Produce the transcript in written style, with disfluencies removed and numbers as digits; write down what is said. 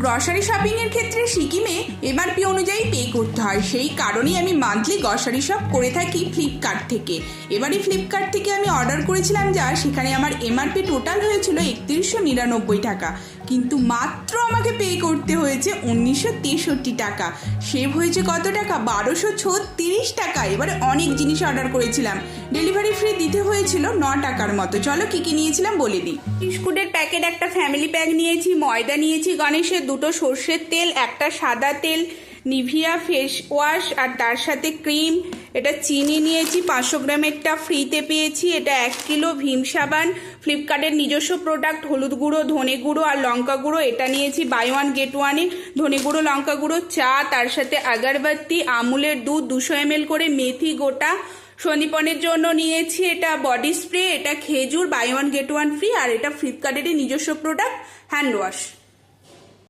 Grocery শপিংয়ের ক্ষেত্রে সিকিমে এমআরপি অনুযায়ী পে করতে হয়, সেই কারণেই আমি মান্থলি গ্রসারি শপ করে থাকি ফ্লিপকার্ট থেকে। এবারে ফ্লিপকার্ট থেকে আমি অর্ডার করেছিলাম যা, সেখানে আমার এমআরপি টোটাল হয়েছিল 3199 টাকা, কিন্তু মাত্র আমাকে পে করতে হয়েছে 1963 টাকা। সেভ হয়েছে কত টাকা? 1236 টাকা। এবারে অনেক জিনিস অর্ডার করেছিলাম, ডেলিভারি ফ্রি দিতে হয়েছিল 9 টাকার মতো। চলো কি কি নিয়েছিলাম বলে দিই। বিস্কুটের প্যাকেট একটা, ফ্যামিলি প্যাক নিয়েছি, ময়দা নিয়েছি গণেশের, 2টো সর্ষের তেল, একটা সাদা তেল, নিভিয়া ফেস ওয়াশ আর তার সাথে ক্রিম, এটা চিনি নিয়েছি 500 গ্রামেরটা ফ্রিতে পেয়েছি, এটা 1 কিলো ভীম সাবান, ফ্লিপকার্টের নিজস্ব প্রোডাক্ট, হলুদ গুঁড়ো, ধনে গুঁড়ো আর লঙ্কা গুঁড়ো, এটা নিয়েছি বাই ওয়ান গেট ওয়ানে, ধনে গুঁড়ো, লঙ্কা গুঁড়ো, চা, তার সাথে আগরবাতি, আমুলের দুধ 200 ml করে, মেথি গোটা, সন্দীপনের জন্য নিয়েছি এটা বডি স্প্রে, এটা খেজুর buy one get one free, আর এটা ফ্লিপকার্টেরই নিজস্ব প্রোডাক্ট হ্যান্ড ওয়াশ।